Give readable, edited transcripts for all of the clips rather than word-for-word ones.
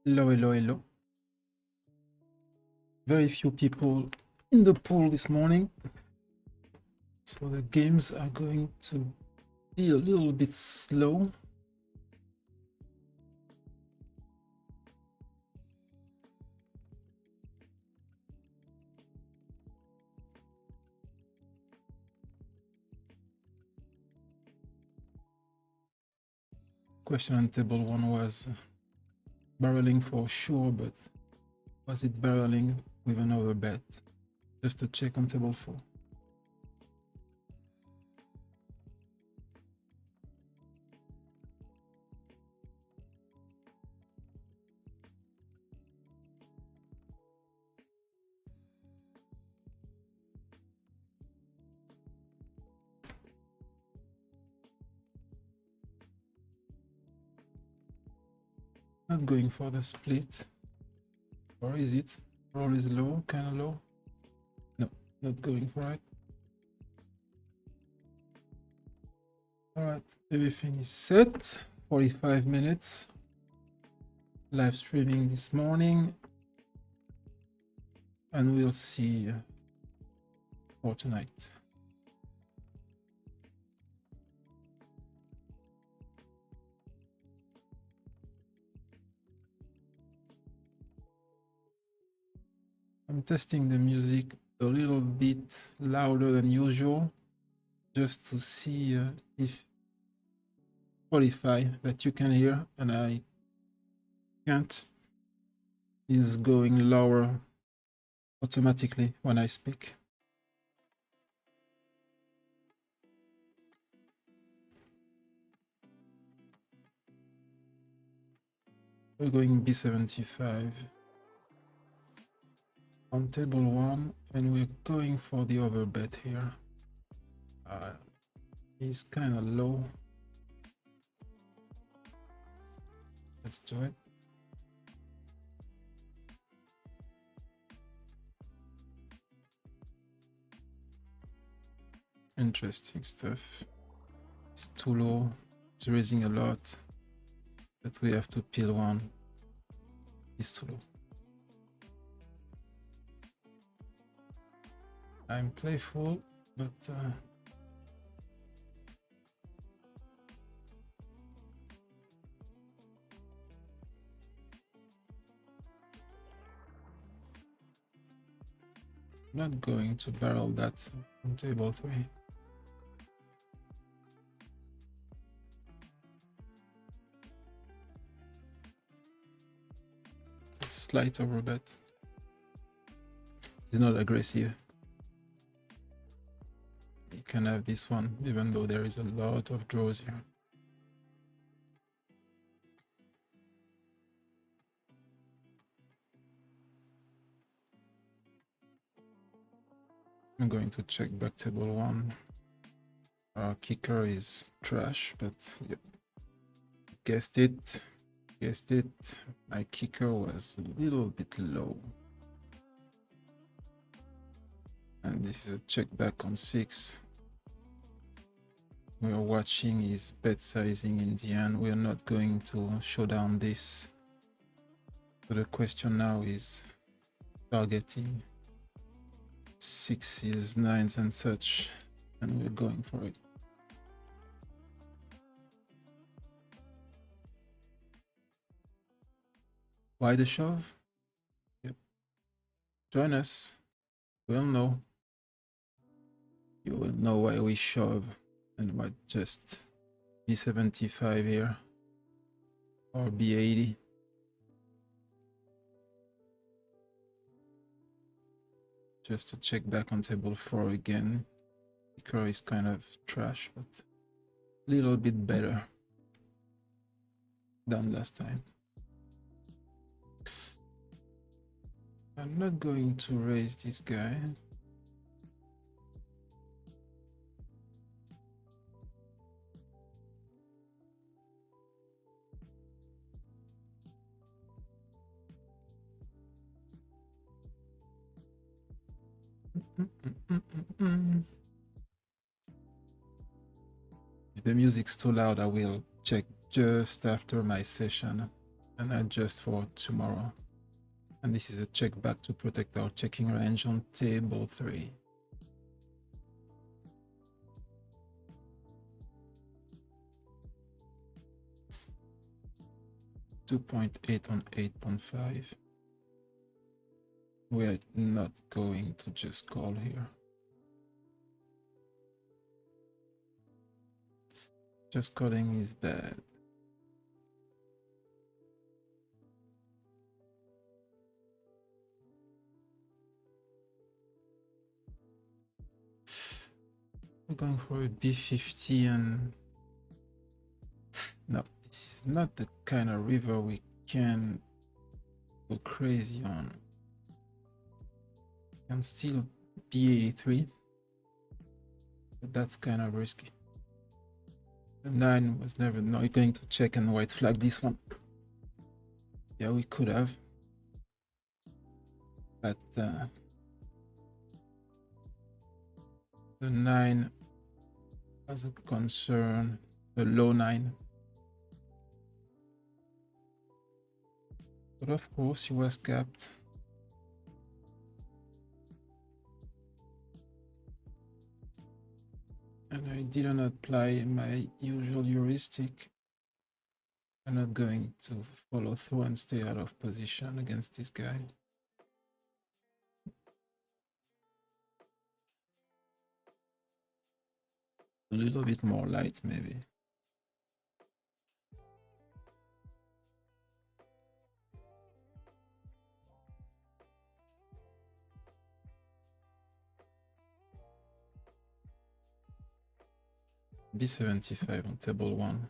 Hello, hello, hello. Very few people in the pool this morning. So the games are going to be a little bit slow. Question on table one was barreling for sure, but was it barreling with another bet? Just to check on table four. Not going for the split. Or is it? Roll is low, kind of low. No, not going for it. All right, everything is set. 45 minutes. Live streaming this morning. And we'll see for tonight. I'm testing the music a little bit louder than usual, just to see if Spotify that you can hear and I can't is going lower automatically when I speak. We're going B75 on table one, and we're going for the over bet here. He's kind of low. Let's do it. Interesting stuff. It's too low. It's raising a lot, but we have to peel one. It's too low. I'm playful, but not going to barrel that on table three. A slight overbet. He's not aggressive. You can have this one, even though there is a lot of draws here. I'm going to check back table one. Our kicker is trash, but yep. Guessed it. Guessed it. My kicker was a little bit low. And this is a check back on 6. We are watching his bet sizing in the end. We are not going to show down this. So the question now is targeting 6s, 9s, and such, and we're going for it. Why the shove? Yep. Join us. We'll know. You will know why we shove and what just B75 here or B80. Just to check back on table 4 again. Kicker is kind of trash, but a little bit better than last time. I'm not going to raise this guy. If the music's too loud, I will check just after my session and adjust for tomorrow. And this is a check back to protect our checking range on table 3. $2.8 on 8.5. We're not going to just call here. Just calling is bad. I'm going for a B50 and no, this is not the kind of river we can go crazy on. Can still B83, but that's kind of risky. The 9 was never not going to check and white flag this one. Yeah, we could have, but the 9 has a concern, the low 9. But of course, he was capped. And I didn't apply my usual heuristic. I'm not going to follow through and stay out of position against this guy. A little bit more light, maybe. B75 on table 1.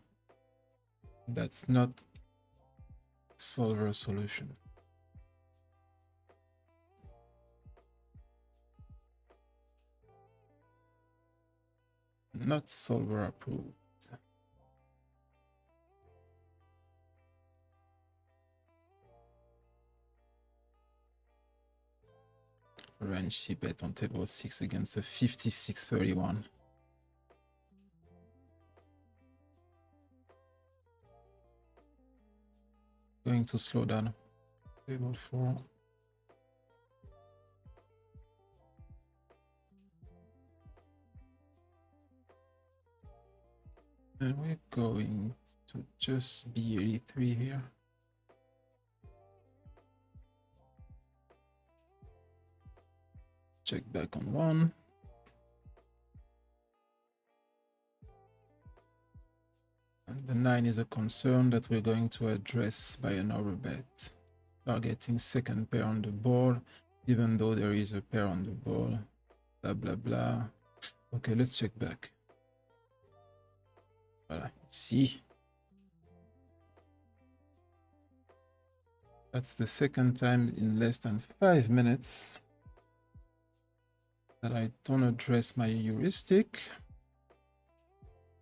That's not solver solution. Not solver approved. Range C bet on table 6 against a 56-31. Going to slow down. Table 4. And we're going to just be 83 here. Check back on 1. And the 9 is a concern that we're going to address by an overbet. Targeting second pair on the board, even though there is a pair on the board. Blah, blah, blah. Okay, let's check back. Voilà, see. That's the second time in less than 5 minutes that I don't address my heuristic.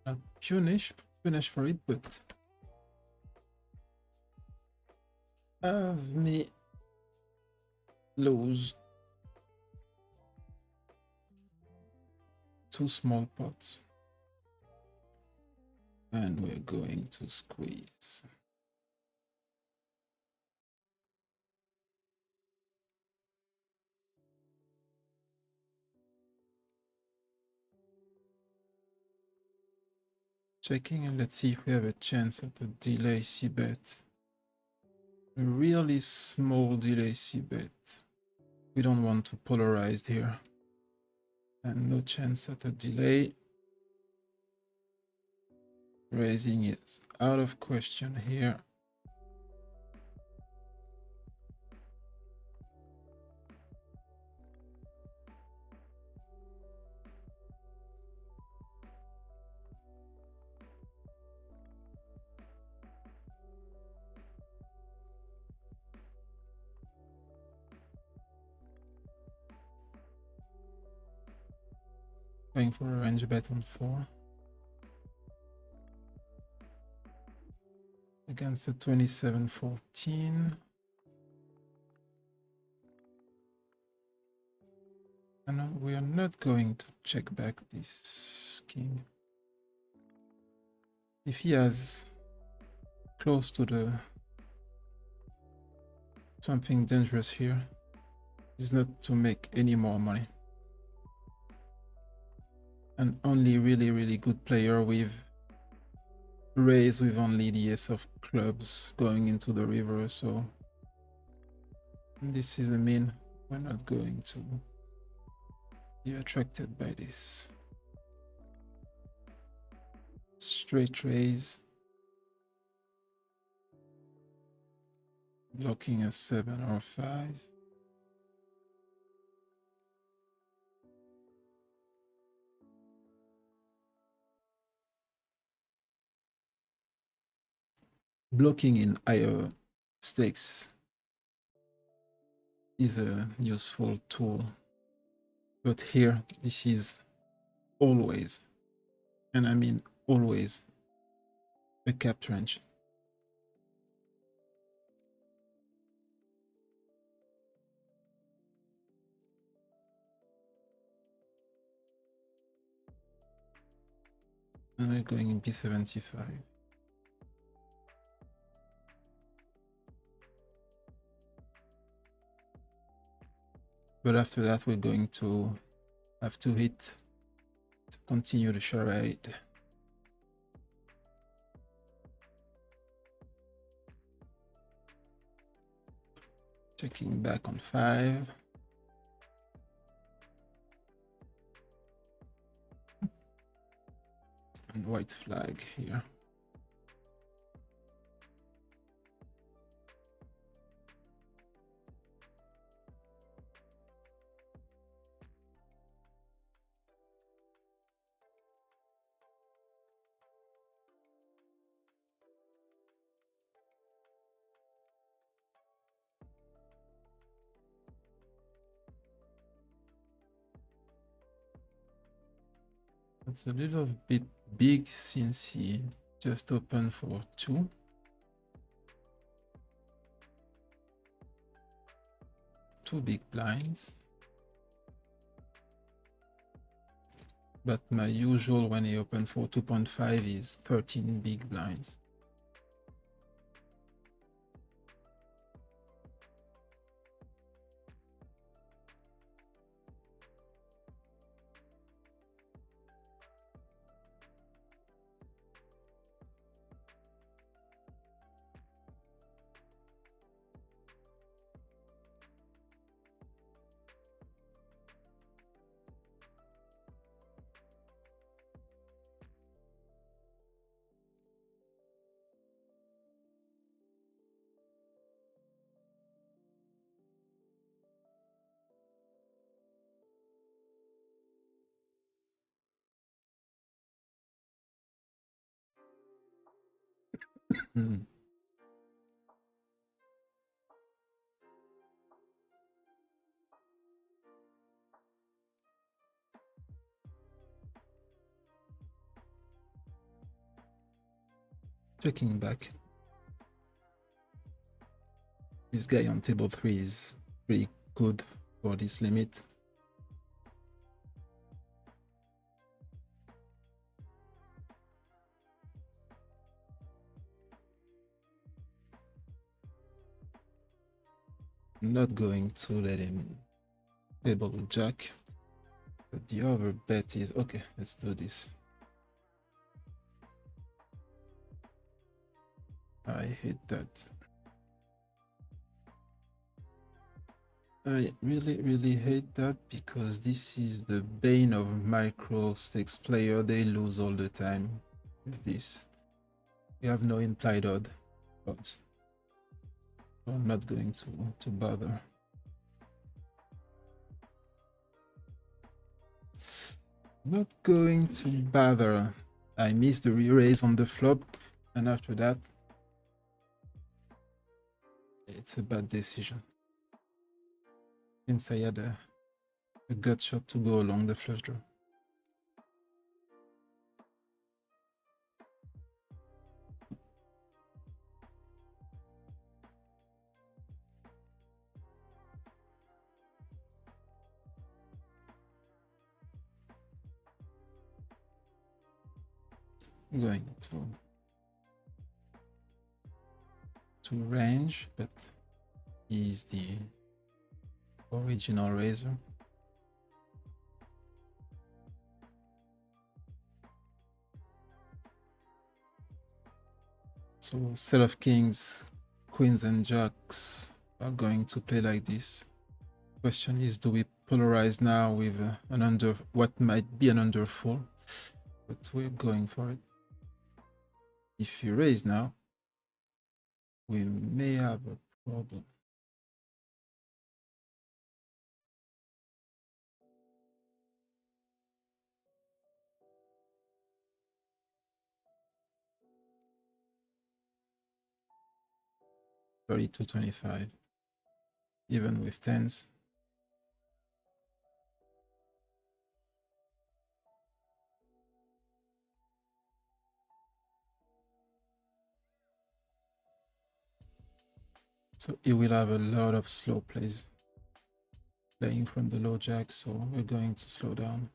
Not punish for it, but have me lose 2 small pots. And we're going to squeeze. Checking, and let's see if we have a chance at a delay c-bet. A really small delay c-bet. We don't want to polarize here. And no chance at a delay. Raising is out of question here. Going for a range bet on 4. Against a 27-14. And we are not going to check back this king. If he has close to the Something dangerous here is not to make any more money. An only really good player with raise with only the ace of clubs going into the river, so this is a mean we're not going to be attracted by this. Straight raise, blocking a 7 or 5. Blocking in higher stakes is a useful tool, but here this is always, and I mean always, a capped range. And we're going in B75. But after that, we're going to have to hit to continue the charade. Checking back on 5. And white flag here. It's a little bit big since he just opened for 2. Two big blinds. But my usual when he opened for 2.5 is 13 big blinds. Checking back. This guy on table 3 is pretty good for this limit. I'm not going to let him table jack. But the other bet is okay, let's do this. I hate that. I really hate that because this is the bane of micro stakes player. They lose all the time with this. You have no implied odds. So I'm not going to bother. Not going to bother. I missed the re-raise on the flop, and after that, it's a bad decision. Since I had a gut shot to go along the flush draw. I'm going to range, but is the original razor. So set of kings, queens and jacks are going to play like this. Question is, do we polarize now with an under, what might be an underfall? But we're going for it. If you raise now, we may have a problem. $32.25, even with tens. So he will have a lot of slow plays playing from the low jack, so we're going to slow down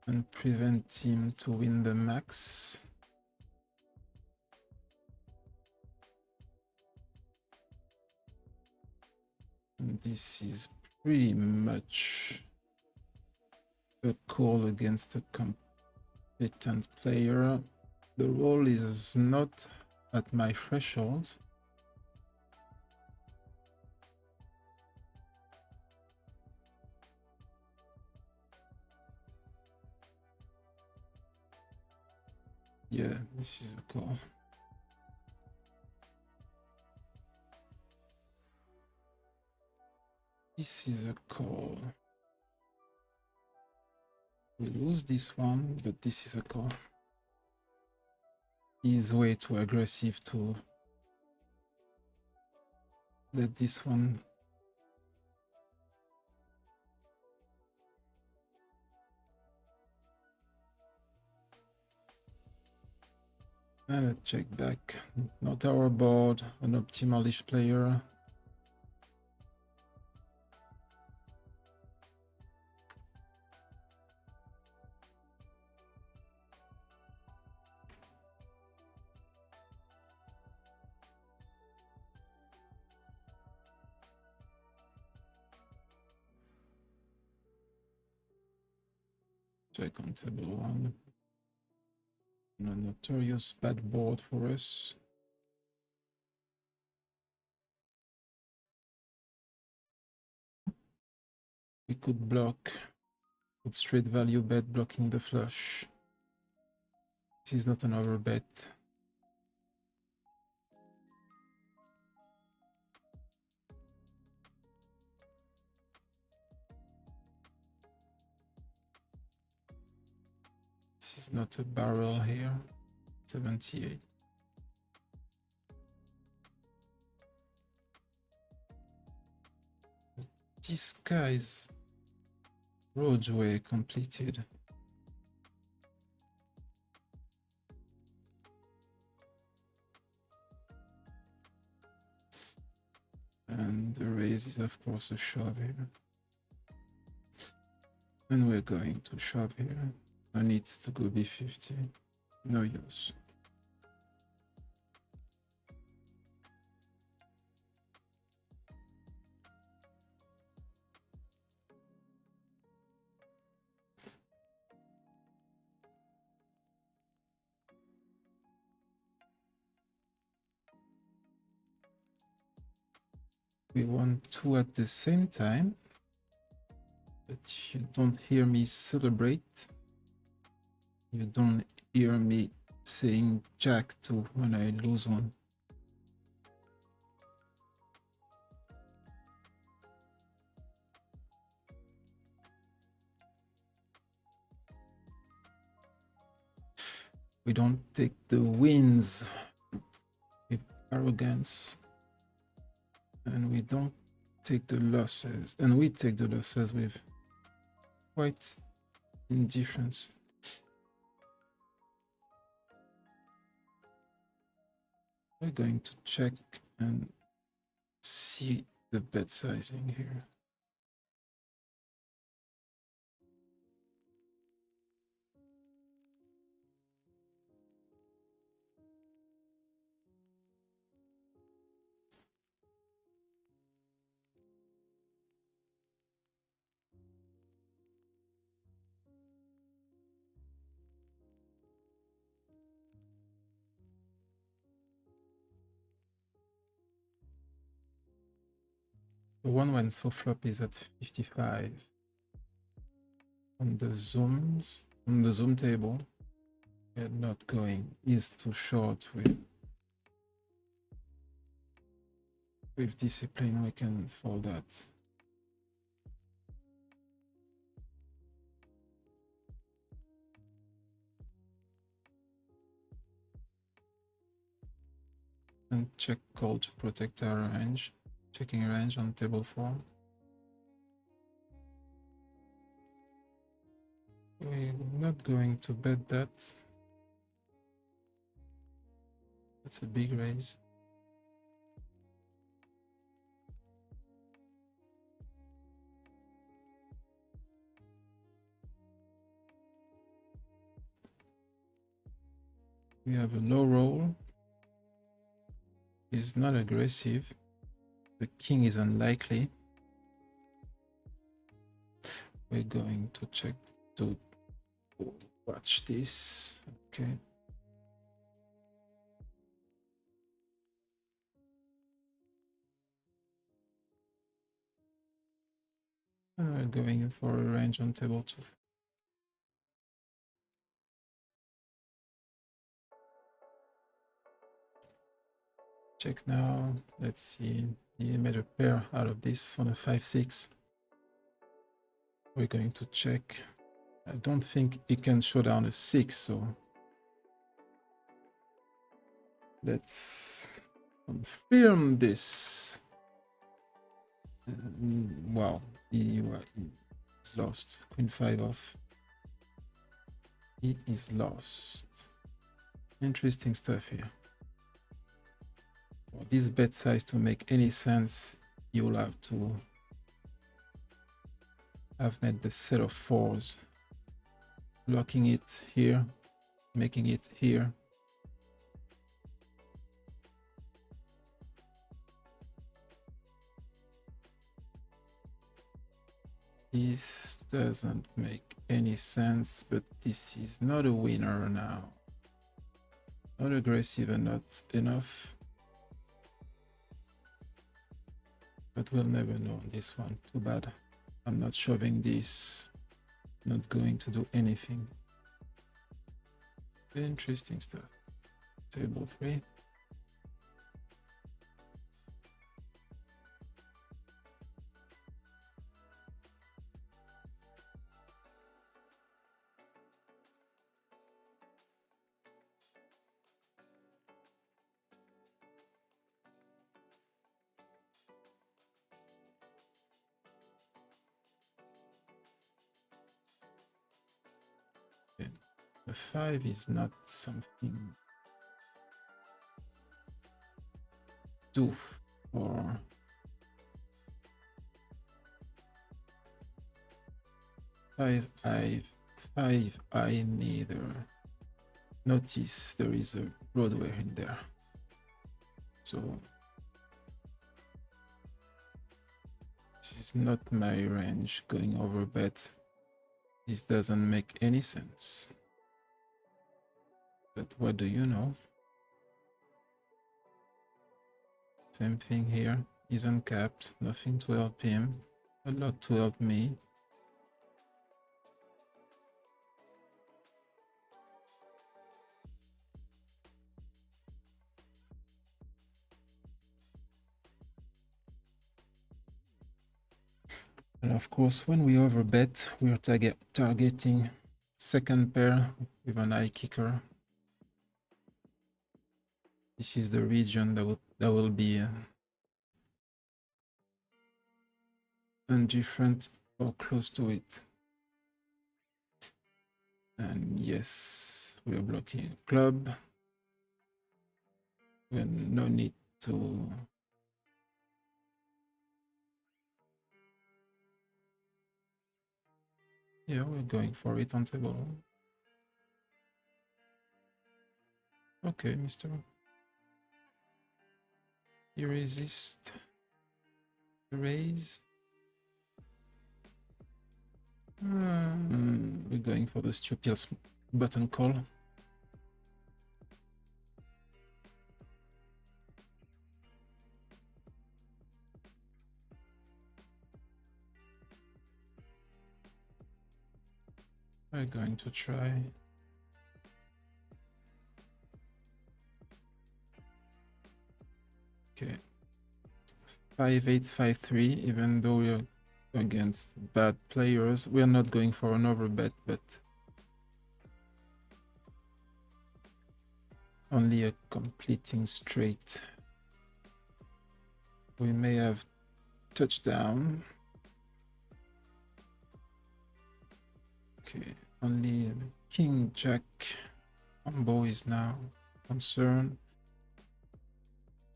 and prevent him to win the max. And this is pretty much a call against a competent player. The roll is not at my threshold. Yeah, this is a call. This is a call. We lose this one, but this is a call. He's way too aggressive to let this one. And a check back. Not our board, an optimalish player. Check on table one. And a notorious bad board for us. We could block with straight value bet blocking the flush. This is not an overbet. This is not a barrel here. 78. This guy's roadway completed. And the raise is of course a shove here. And we're going to shove here. No needs to go B50. No use. We want two at the same time. But you don't hear me celebrate. You don't hear me saying jack 2 when I lose one. We don't take the wins with arrogance. And we don't take the losses. And we take the losses with quite indifference. We're going to check and see the bet sizing here. The one when so flop is at 55. On the zooms, on the zoom table, we're not going. Is too short with discipline. We can fold that. And check call to protect our range. Checking range on table 4. We're not going to bet that. That's a big raise. We have a low roll. He's not aggressive. The king is unlikely. We're going to check to watch this. Okay. And we're going for a range on table 2. Check now. Let's see. He made a pair out of this on a 5-6. We're going to check. I don't think he can show down a 6, so let's confirm this. Wow, he's lost. Queen 5 off. He is lost. Interesting stuff here. For this bet size to make any sense, you'll have to have net the set of 4s, blocking it here, making it here. This doesn't make any sense, but this is not a winner now. Not aggressive and not enough. But we'll never know on this one. Too bad. I'm not shoving this. Not going to do anything. Interesting stuff. Table 3. Okay. The 5 is not something doof or five I neither. Notice there is a Broadway in there. So this is not my range. Going over bet. This doesn't make any sense. But what do you know? Same thing here. He's uncapped. Nothing to help him. A lot to help me. And of course, when we overbet, we are targeting second pair with an high kicker. This is the region that will be indifferent or close to it. And yes, we are blocking a club. We have no need to yeah, we're going for it on table. Okay, mister. You resist the raise. We're going for the stupid button call. We're going to try. Okay. 5-8, 5-3, even though we're against bad players. We're not going for an overbet, but only a completing straight. We may have touchdown. Okay, only King Jack combo is now concerned.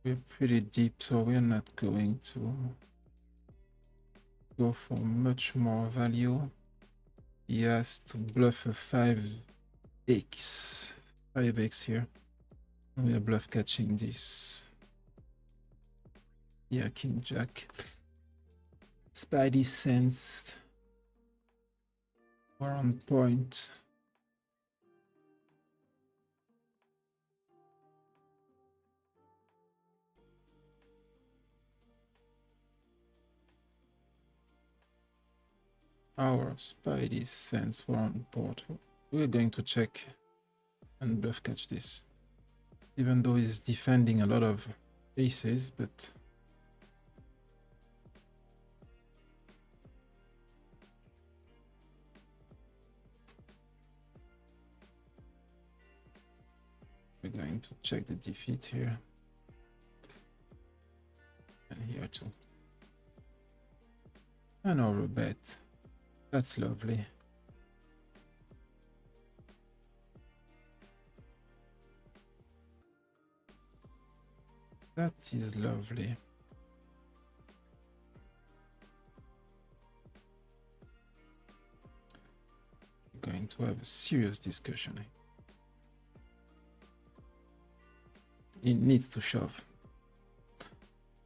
We're pretty deep, so we're not going to go for much more value. He has to bluff a 5x. 5x here. We are bluff catching this. Yeah, King Jack. Spidey sense. We're on point. Our Spidey sense, we're on board. We're going to check and bluff catch this. Even though he's defending a lot of aces, but we're going to check the defeat here. And here too. An overbet. That's lovely. That is lovely. We're going to have a serious discussion. It needs to shove.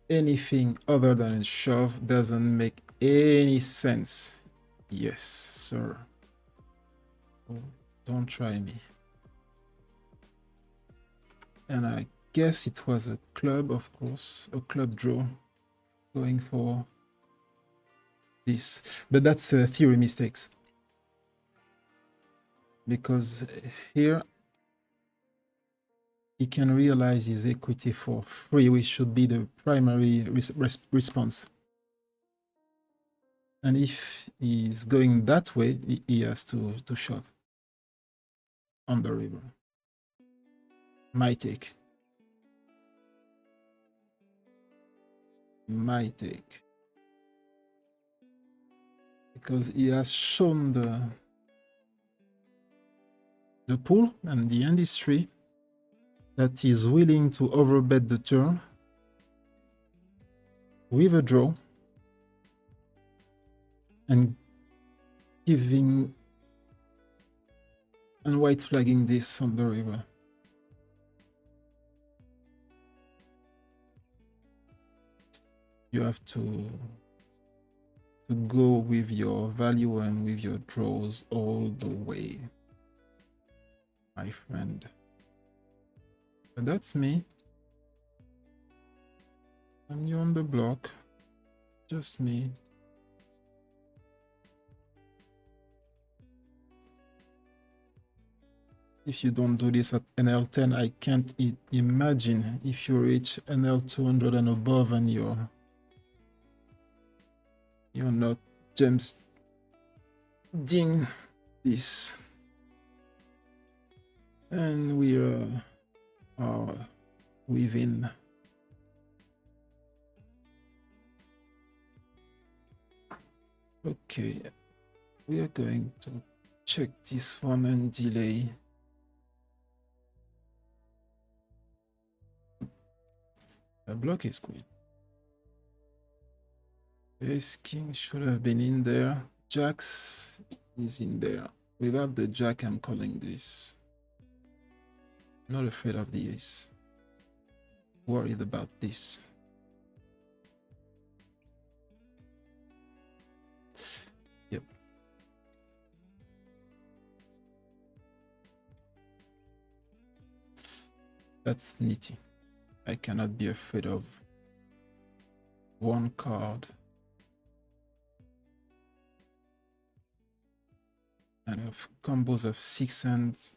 Anything other than a shove doesn't make any sense. Yes, sir. Oh, don't try me. And I guess it was a club, of course, a club draw going for this. But that's theory mistakes. Because here he can realize his equity for free, which should be the primary response. And if he's going that way, he has to shove on the river. My take. My take. Because he has shown the pool and the industry that he's willing to overbet the turn with a draw and giving and white flagging this on the river. You have to go with your value and with your draws all the way, my friend. But that's me. I'm new on the block. Just me. If you don't do this at NL10, I can't imagine if you reach NL200 and above and you're not just ding this. And we are within. Okay, we are going to check this one and delay. The block is queen. Ace king should have been in there. Jacks is in there. Without the jack, I'm calling this. Not afraid of the ace. Worried about this. Yep. That's nitty. I cannot be afraid of one card. and of combos of 6 hands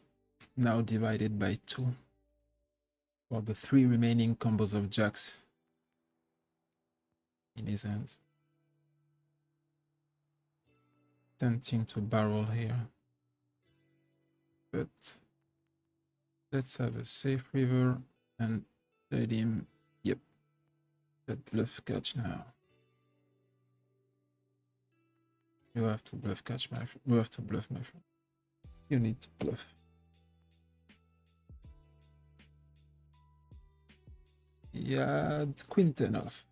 now divided by 2 for the 3 remaining combos of jacks in his hands. Tempting to barrel here, but let's have a safe river and let him, yep, that bluff catch now. You have to bluff catch, my friend. You have to bluff, my friend. You need to bluff. Yeah, queen 10 off.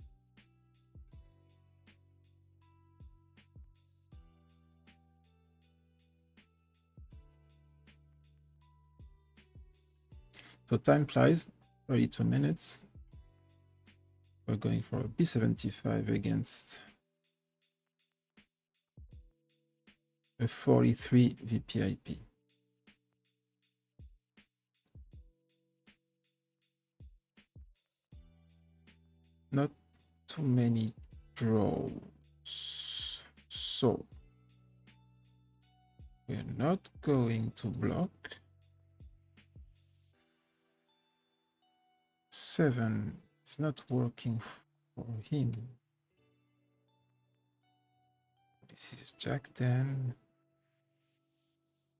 So time flies, 32 minutes. We're going for a b75 against a 43 VPIP. Not too many draws. So we're not going to block. 7 is not working for him. This is Jack 10.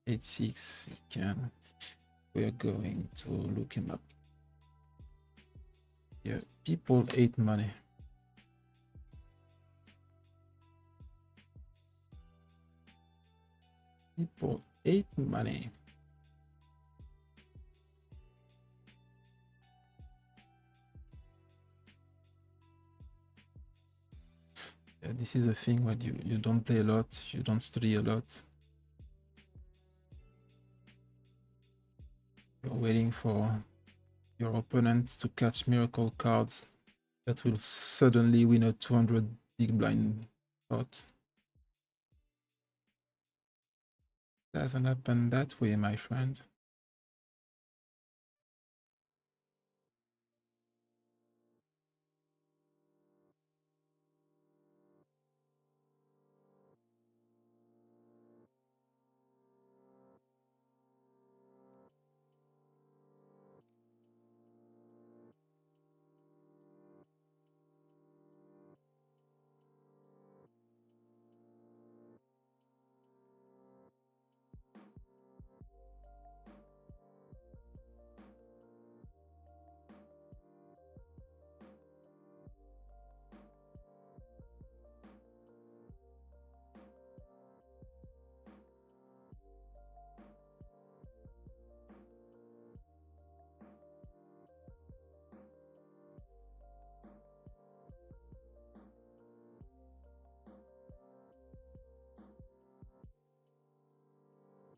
8-6, he can. We're going to look him up. Yeah, people 8 money. People 8 money. Yeah, this is a thing when you don't play a lot, you don't study a lot. You're waiting for your opponent to catch miracle cards that will suddenly win a 200 big blind pot. Doesn't happen that way, my friend.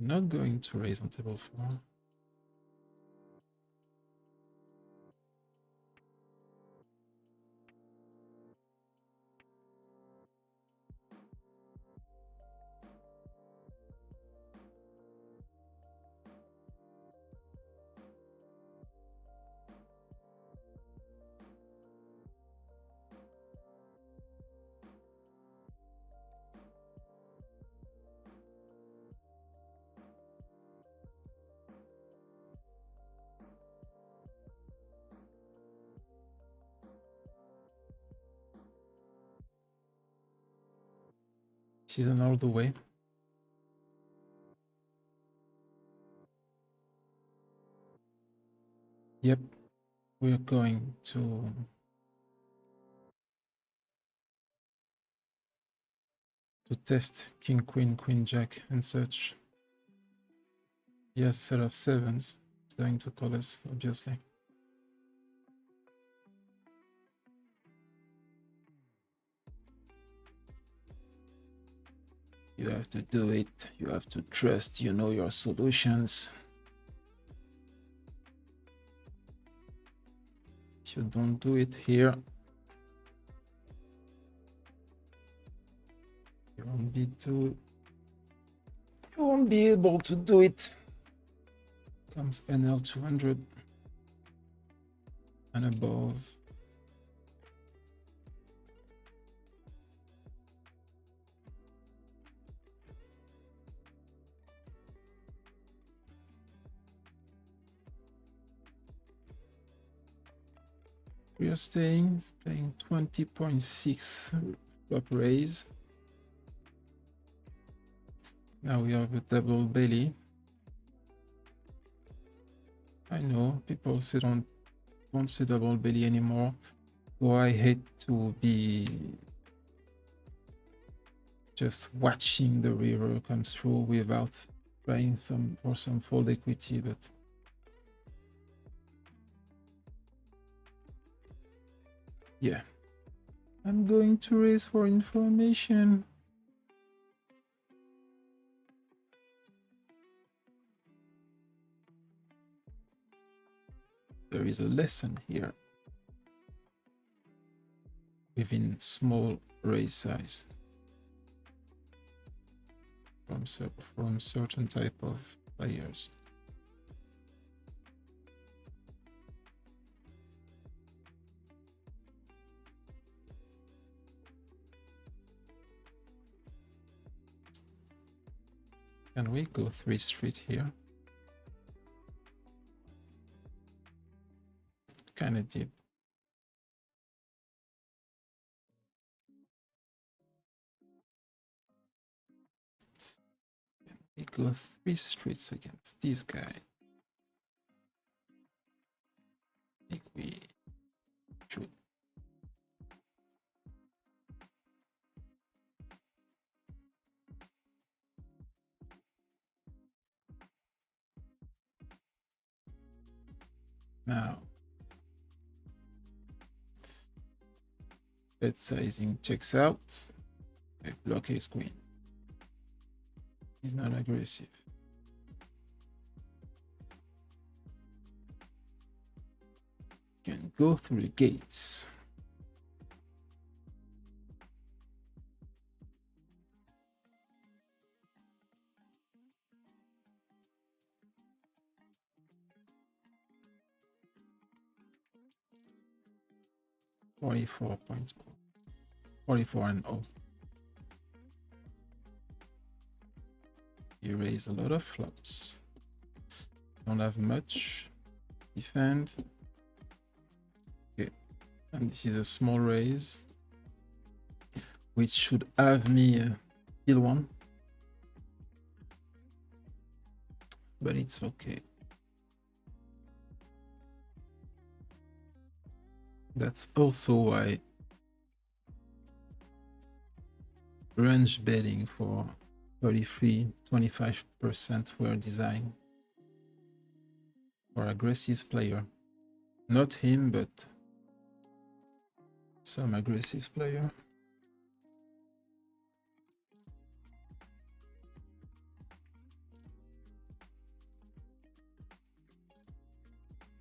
Not going to raise on table 4. Season all the way. Yep, we're going to test king, queen, queen, jack, and such. He has a set of 7s. It's going to call us, obviously. You have to do it. You have to trust. You know your solutions. If you don't do it here, you won't be able to do it. Comes NL200 and above. We are staying. He's playing 20.6 flop raise. Now we have a double belly. I know people say don't say double belly anymore. So I hate to be just watching the river come through without trying for some fold equity, but yeah. I'm going to raise for information. There is a lesson here within small raise size from certain type of players. Can we go 3 street here? Kind of deep. We go 3 streets against this guy. I think we should. Now, bet sizing checks out. I block his queen. He's not aggressive. Can go through the gates. .44 and 0. You raise a lot of flops. Don't have much. Defend. Okay. And this is a small raise, which should have me kill one. But it's okay. That's also why range betting for 33-25% were designed for aggressive player. Not him, but some aggressive player.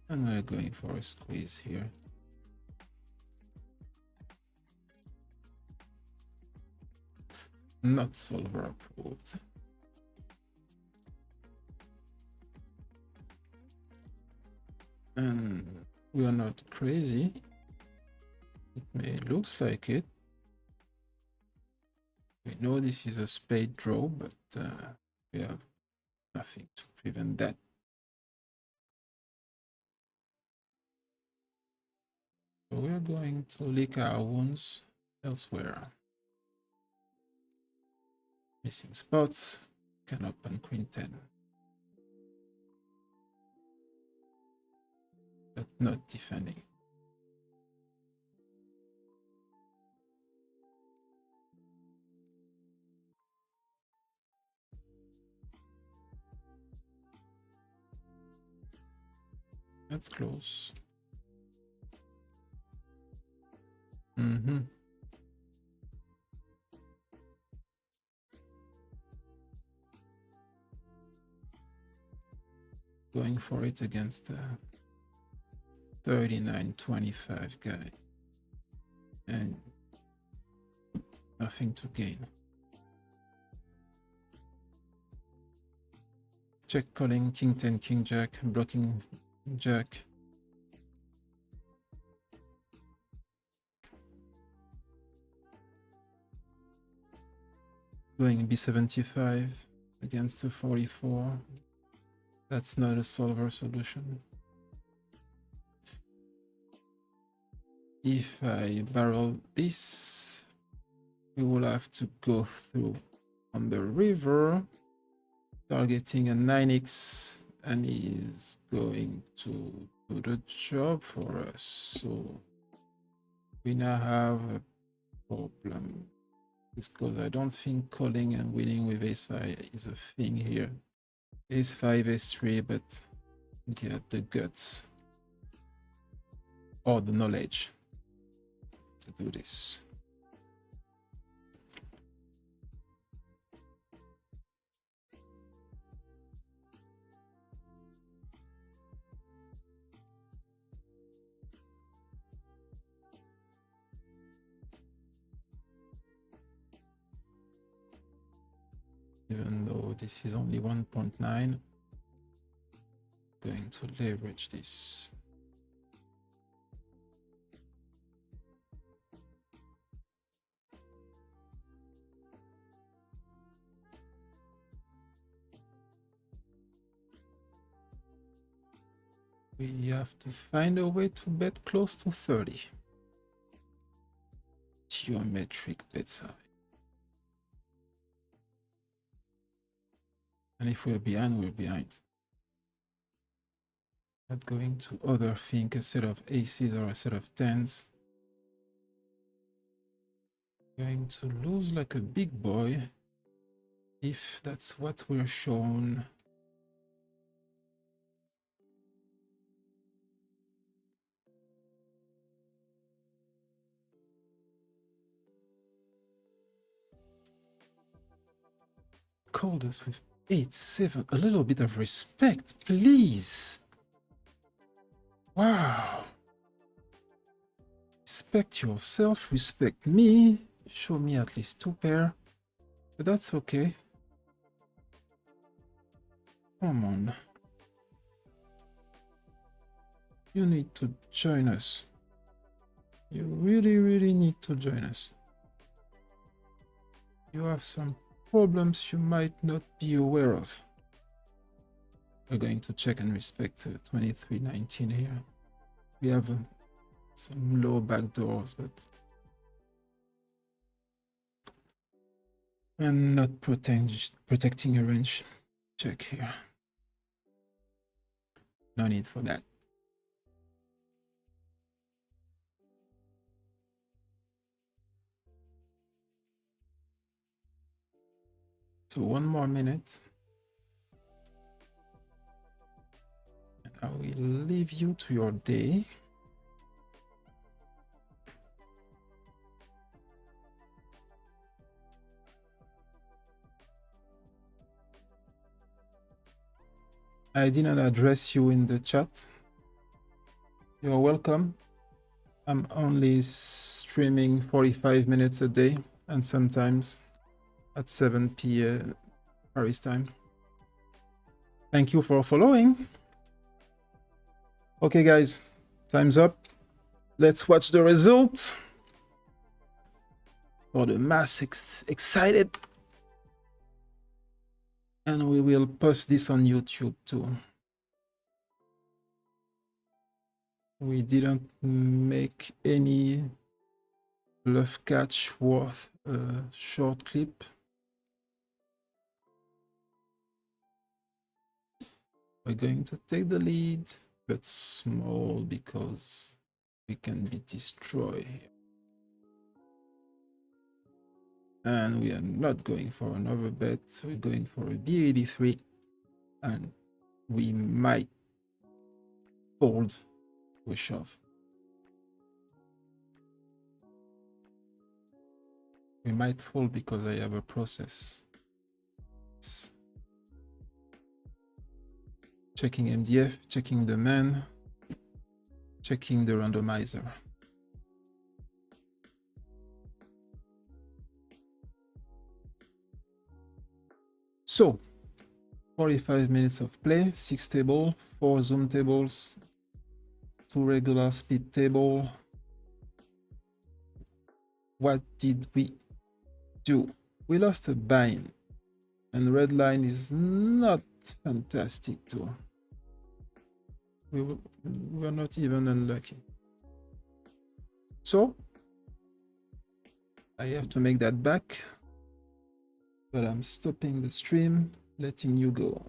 And we're going for a squeeze here. Not solver approved. And we are not crazy. It may looks like it. We know this is a spade draw, but we have nothing to prevent that. So we're going to lick our wounds elsewhere. Missing spots, can open queen 10. But not defending. That's close. Going for it against a 39-25 guy. And nothing to gain. Check calling, king 10, king jack, blocking jack. Going b75 against a 44. That's not a solver solution. If I barrel this, we will have to go through on the river, targeting a 9x, and he's going to do the job for us. So we now have a problem. It's because I don't think calling and winning with ace-high is a thing here. Ace-5, ace-3, but get the guts or the knowledge to do this. Even though this is only 1.9, going to leverage this. We have to find a way to bet close to 30. Geometric bet size. And if we're behind, we're behind. Not going to overthink a set of aces or a set of tens. Going to lose like a big boy if that's what we're shown. Called us with 8-7. A little bit of respect, please. Wow. Respect yourself, respect me. Show me at least 2 pair. But that's okay. Come on. You need to join us. You really need to join us. You have some problems you might not be aware of. We're going to check and respect 2319 here. We have some low back doors, but and not protecting a range. Check here. No need for that. So 1 more minute. And I will leave you to your day. I didn't address you in the chat. You're welcome. I'm only streaming 45 minutes a day and sometimes at 7 p.m. Paris time. Thank you for following. Okay, guys, time's up. Let's watch the result. For the mass excited. And we will post this on YouTube too. We didn't make any bluff catch worth a short clip. We're going to take the lead, but small because we can be destroyed here. And we are not going for another bet. We're going for a B83, and we might fold to a shove. We might fold because I have a process. Checking MDF, checking the man, checking the randomizer. So, 45 minutes of play, 6 table, 4 zoom tables, 2 regular speed table. What did we do? We lost a bind, and red line is not fantastic too. We were not even unlucky. So I have to make that back, but I'm stopping the stream, letting you go.